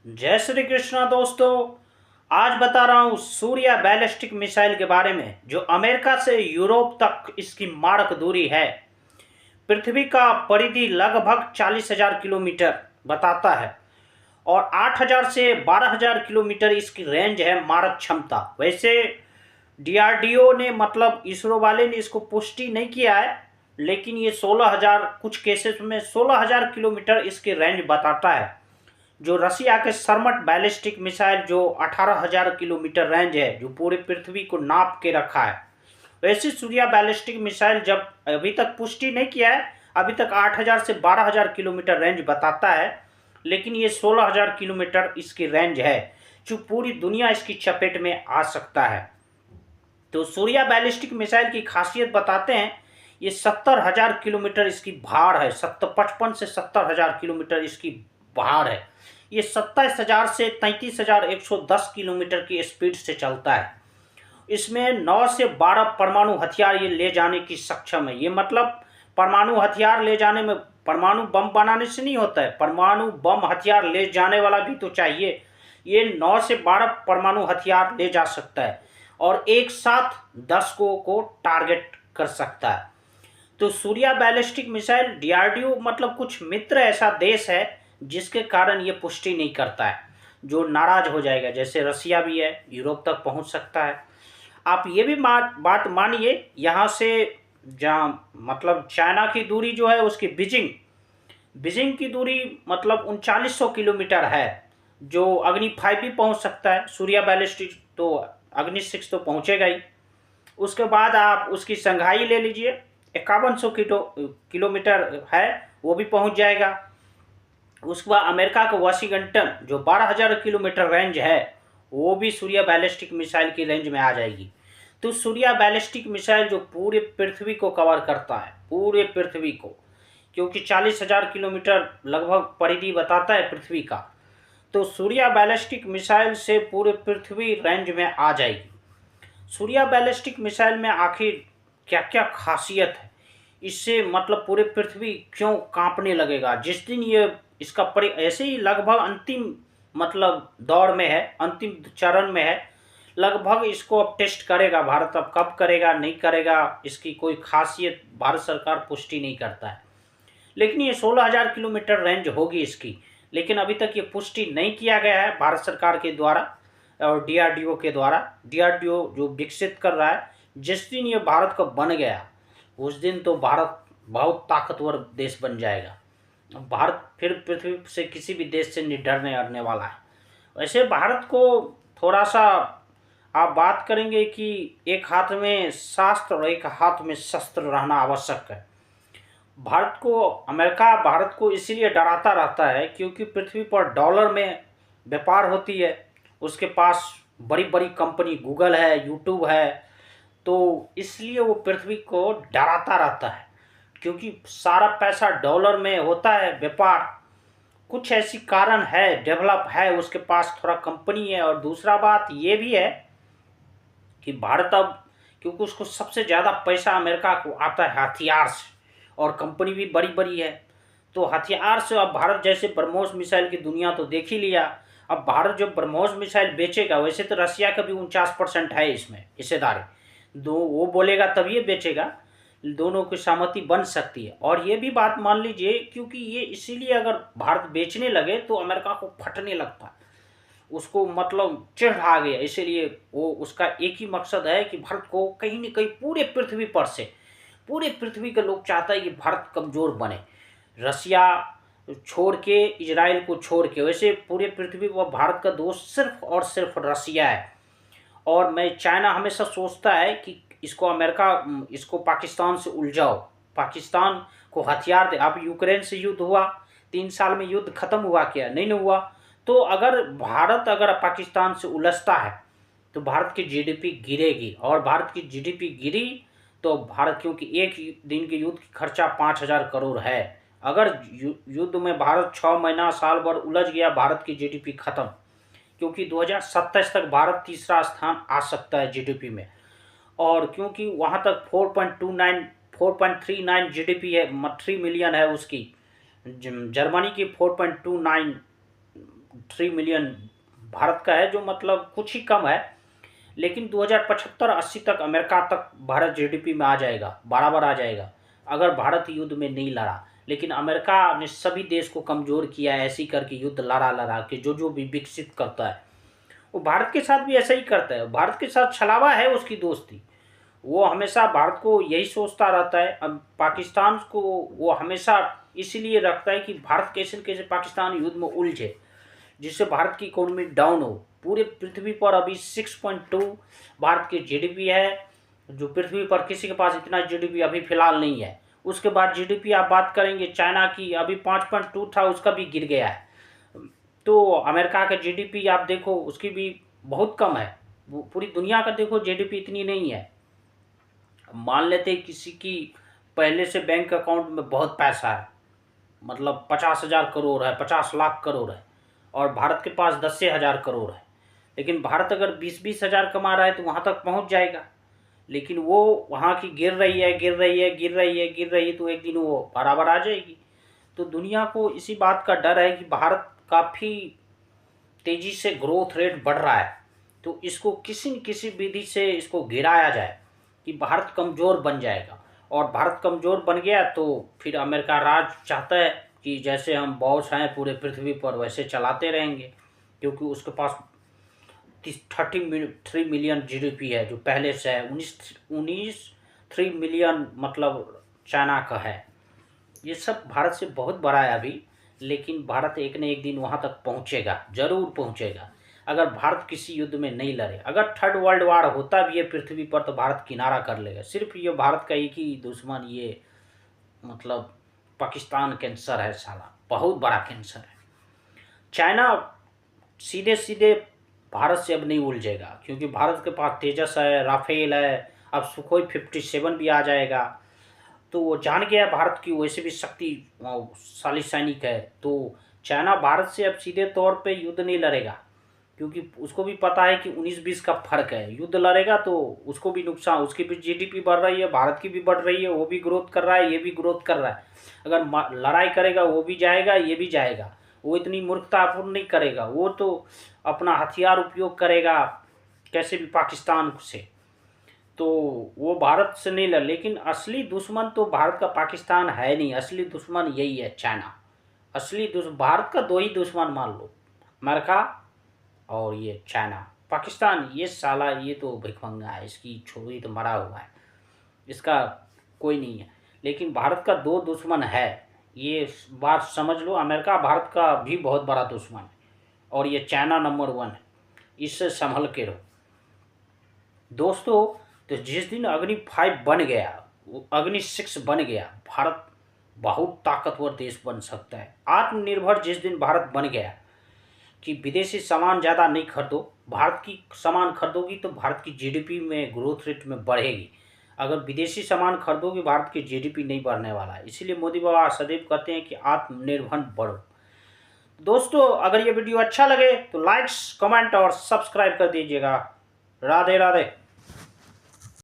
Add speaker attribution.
Speaker 1: जय श्री कृष्णा दोस्तों। आज बता रहा हूँ सूर्या बैलिस्टिक मिसाइल के बारे में जो अमेरिका से यूरोप तक इसकी मारक दूरी है। पृथ्वी का परिधि लगभग 40,000 किलोमीटर बताता है और 8,000 से 12,000 किलोमीटर इसकी रेंज है मारक क्षमता। वैसे डीआरडीओ ने मतलब इसरो वाले ने इसको पुष्टि नहीं किया है, लेकिन ये 16,000 कुछ केसेस में 16,000 किलोमीटर इसकी रेंज बताता है। जो रसिया के सरमट बैलिस्टिक मिसाइल जो 18,000 किलोमीटर रेंज है, जो पूरे पृथ्वी को नाप के रखा है। वैसे सूर्या बैलिस्टिक मिसाइल जब अभी तक पुष्टि नहीं किया है, अभी तक 8,000 से 12,000 किलोमीटर रेंज बताता है, लेकिन ये 16,000 किलोमीटर इसकी रेंज है जो पूरी दुनिया इसकी चपेट में आ सकता है। तो सूर्या बैलिस्टिक मिसाइल की खासियत बताते हैं। ये 70,000 किलोमीटर इसकी भार है, 55 से 70,000 किलोमीटर इसकी भार है। ये 27,000 से 33,110 किलोमीटर की स्पीड से चलता है। इसमें 9 से 12 परमाणु हथियार ये ले जाने की सक्षम है। ये मतलब परमाणु हथियार ले जाने में परमाणु बम बनाने से नहीं होता है, परमाणु बम हथियार ले जाने वाला भी तो चाहिए। ये 9 से 12 परमाणु हथियार ले जा सकता है और एक साथ 10 को टारगेट कर सकता है। तो सूर्या बैलिस्टिक मिसाइल डीआरडीओ मतलब कुछ मित्र ऐसा देश है जिसके कारण ये पुष्टि नहीं करता है, जो नाराज हो जाएगा। जैसे रसिया भी है, यूरोप तक पहुंच सकता है। आप ये भी बात मानिए, यहाँ से जहाँ मतलब चाइना की दूरी जो है उसकी बीजिंग बीजिंग की दूरी मतलब 3900 किलोमीटर है, जो अग्नि 5 भी पहुंच सकता है। सूर्या बैलिस्टिक तो अग्नि 6 तो पहुंचेगा ही। उसके बाद आप उसकी संघाई ले लीजिए, 5100 किलोमीटर है, वो भी पहुंच जाएगा। उसके बाद अमेरिका का वाशिंगटन जो 12,000 किलोमीटर रेंज है, वो भी सूर्या बैलिस्टिक मिसाइल की रेंज में आ जाएगी। तो सूर्या बैलिस्टिक मिसाइल जो पूरे पृथ्वी को कवर करता है, पूरे पृथ्वी को, क्योंकि 40,000 किलोमीटर लगभग परिधि बताता है पृथ्वी का। तो सूर्या बैलिस्टिक मिसाइल से पूरे पृथ्वी रेंज में आ जाएगी। सूर्या बैलिस्टिक मिसाइल में आखिर क्या क्या खासियत है, इससे मतलब पूरे पृथ्वी क्यों कांपने लगेगा जिस दिन ये इसका ऐसे ही लगभग अंतिम मतलब दौर में है, अंतिम चरण में है। लगभग इसको अब टेस्ट करेगा भारत, अब कब करेगा नहीं करेगा इसकी कोई खासियत भारत सरकार पुष्टि नहीं करता है। लेकिन ये 16,000 किलोमीटर रेंज होगी इसकी, लेकिन अभी तक ये पुष्टि नहीं किया गया है भारत सरकार के द्वारा और डीआरडीओ के द्वारा। डीआरडीओ जो विकसित कर रहा है, जिस दिन ये भारत का बन गया उस दिन तो भारत बहुत ताकतवर देश बन जाएगा। भारत फिर पृथ्वी से किसी भी देश से नहीं डरने अड़ने वाला है। वैसे भारत को थोड़ा सा आप बात करेंगे कि एक हाथ में शास्त्र और एक हाथ में शस्त्र रहना आवश्यक है। भारत को अमेरिका भारत को इसीलिए डराता रहता है क्योंकि पृथ्वी पर डॉलर में व्यापार होती है। उसके पास बड़ी बड़ी कंपनी गूगल है, यूट्यूब है, तो इसलिए वो पृथ्वी को डराता रहता है क्योंकि सारा पैसा डॉलर में होता है व्यापार। कुछ ऐसी कारण है, डेवलप है, उसके पास थोड़ा कंपनी है। और दूसरा बात ये भी है कि भारत अब क्योंकि उसको सबसे ज़्यादा पैसा अमेरिका को आता है हथियार से, और कंपनी भी बड़ी बड़ी है, तो हथियार से अब भारत जैसे ब्रह्मोस मिसाइल की दुनिया तो देख ही लिया। अब भारत जो ब्रह्मोस मिसाइल बेचेगा, वैसे तो रसिया का भी 49% है इसमें हिस्सेदारी, दो वो बोलेगा तभी ये बेचेगा, दोनों की सहमति बन सकती है। और ये भी बात मान लीजिए क्योंकि ये इसीलिए अगर भारत बेचने लगे तो अमेरिका को फटने लगता है, उसको मतलब चिढ़ आ गया, इसीलिए वो उसका एक ही मकसद है कि भारत को कहीं न कहीं पूरे पृथ्वी पर से, पूरे पृथ्वी के लोग चाहता है कि भारत कमज़ोर बने। रसिया छोड़ के, इजराइल को छोड़ के, वैसे पूरे पृथ्वी पर भारत का दोस्त सिर्फ और सिर्फ रसिया है। और मैं चाइना हमेशा सोचता है कि इसको अमेरिका इसको पाकिस्तान से उलझाओ, पाकिस्तान को हथियार दे। अब यूक्रेन से युद्ध हुआ, 3 साल में युद्ध खत्म हुआ क्या? नहीं न हुआ। तो अगर भारत अगर पाकिस्तान से उलझता है तो भारत की जीडीपी गिरेगी, और भारत की जीडीपी गिरी तो भारत, क्योंकि एक दिन के युद्ध की खर्चा 5,000 करोड़ है, अगर युद्ध में भारत 6 महीना साल भर उलझ गया, भारत की जीडीपी खत्म। क्योंकि 2027 तक भारत तीसरा स्थान आ सकता है जीडीपी में, और क्योंकि वहाँ तक 4.29 4.39 जीडीपी है, 3 मिलियन है उसकी। जर्मनी की 4.29 3 मिलियन भारत का है, जो मतलब कुछ ही कम है। लेकिन 2075-80 तक अमेरिका तक भारत जीडीपी में आ जाएगा, बराबर आ जाएगा, अगर भारत युद्ध में नहीं लड़ा। लेकिन अमेरिका ने सभी देश को कमज़ोर किया है, ऐसी करके युद्ध लड़ा लड़ा के जो जो भी विकसित करता है वो भारत के साथ भी ऐसा ही करता है। भारत के साथ छलावा है उसकी दोस्ती। वो हमेशा भारत को यही सोचता रहता है। अब पाकिस्तान को वो हमेशा इसीलिए रखता है कि भारत कैसे न कैसे पाकिस्तान युद्ध में उलझे, जिससे भारत की इकोनॉमी डाउन हो। पूरे पृथ्वी पर अभी 6.2 भारत की जीडीपी है, जो पृथ्वी पर किसी के पास इतना जीडीपी अभी फिलहाल नहीं है। उसके बाद जीडीपी आप बात करेंगे चाइना की, अभी 5.2 था, उसका भी गिर गया है। तो अमेरिका का जीडीपी आप देखो, उसकी भी बहुत कम है। वो पूरी दुनिया का देखो जीडीपी इतनी नहीं है। मान लेते किसी की पहले से बैंक अकाउंट में बहुत पैसा है, मतलब 50,000 करोड़ है, 50 लाख करोड़ है, और भारत के पास 10,000 करोड़ है। लेकिन भारत अगर 20-20 हज़ार कमा रहा है तो वहाँ तक पहुँच जाएगा। लेकिन वो वहाँ की गिर रही है, गिर रही है, गिर रही है, गिर रही है, तो एक दिन वो बराबर आ जाएगी। तो दुनिया को इसी बात का डर है कि भारत काफ़ी तेज़ी से ग्रोथ रेट बढ़ रहा है, तो इसको किसी न किसी विधि से इसको गिराया जाए कि भारत कमज़ोर बन जाएगा। और भारत कमज़ोर बन गया तो फिर अमेरिका राज चाहता है कि जैसे हम बॉस हैं पूरे पृथ्वी पर वैसे चलाते रहेंगे, क्योंकि उसके पास 3 मिलियन जीडीपी है, जो पहले से है। 3 मिलियन मतलब चाइना का है। ये सब भारत से बहुत बड़ा है अभी, लेकिन भारत एक न एक दिन वहाँ तक पहुँचेगा, ज़रूर पहुँचेगा। अगर भारत किसी युद्ध में नहीं लड़े, अगर थर्ड वर्ल्ड वार होता भी है पृथ्वी पर, तो भारत किनारा कर लेगा। सिर्फ ये भारत का एक ही दुश्मन, ये मतलब पाकिस्तान कैंसर है साला, बहुत बड़ा कैंसर है। चाइना सीधे सीधे भारत से अब नहीं उलझेगा, क्योंकि भारत के पास तेजस है, राफेल है, अब सुखोई 57 भी आ जाएगा। तो वो जान गया भारत की वैसे भी शक्तिशाली सैनिक है। तो चाइना भारत से अब सीधे तौर पे युद्ध नहीं लड़ेगा, क्योंकि उसको भी पता है कि 19-20 का फर्क है। युद्ध लड़ेगा तो उसको भी नुकसान, उसकी भी जीडीपी बढ़ रही है, भारत की भी बढ़ रही है, वो भी ग्रोथ कर रहा है, ये भी ग्रोथ कर रहा है। अगर लड़ाई करेगा वो भी जाएगा, ये भी जाएगा। वो इतनी मूर्खतापूर्ण नहीं करेगा, वो तो अपना हथियार उपयोग करेगा कैसे भी पाकिस्तान से। तो वो भारत से नहीं लड़, लेकिन असली दुश्मन तो भारत का पाकिस्तान है नहीं, असली दुश्मन यही है चाइना। असली भारत का दो ही दुश्मन मान लो, अमेरिका और ये चाइना। पाकिस्तान ये साला ये तो भिखमंगा है, इसकी छोरी तो मरा हुआ है, इसका कोई नहीं है। लेकिन भारत का दो दुश्मन है, ये बात समझ लो। अमेरिका भारत का भी बहुत बड़ा दुश्मन है, और ये चाइना नंबर 1 है। इससे संभल के रहो दोस्तों। तो जिस दिन अग्नि 5 बन गया, अग्नि 6 बन गया, भारत बहुत ताकतवर देश बन सकता है। आत्मनिर्भर जिस दिन भारत बन गया कि विदेशी सामान ज़्यादा नहीं खरीदो, भारत की सामान खरीदोगी तो भारत की जीडीपी में ग्रोथ रेट में बढ़ेगी। अगर विदेशी सामान खरीदोगे भारत की जीडीपी नहीं बढ़ने वाला है। इसीलिए मोदी बाबा सदैव कहते हैं कि आत्मनिर्भर बढ़ो। दोस्तों अगर ये वीडियो अच्छा लगे तो लाइक्स, कमेंट और सब्सक्राइब कर दीजिएगा। राधे राधे।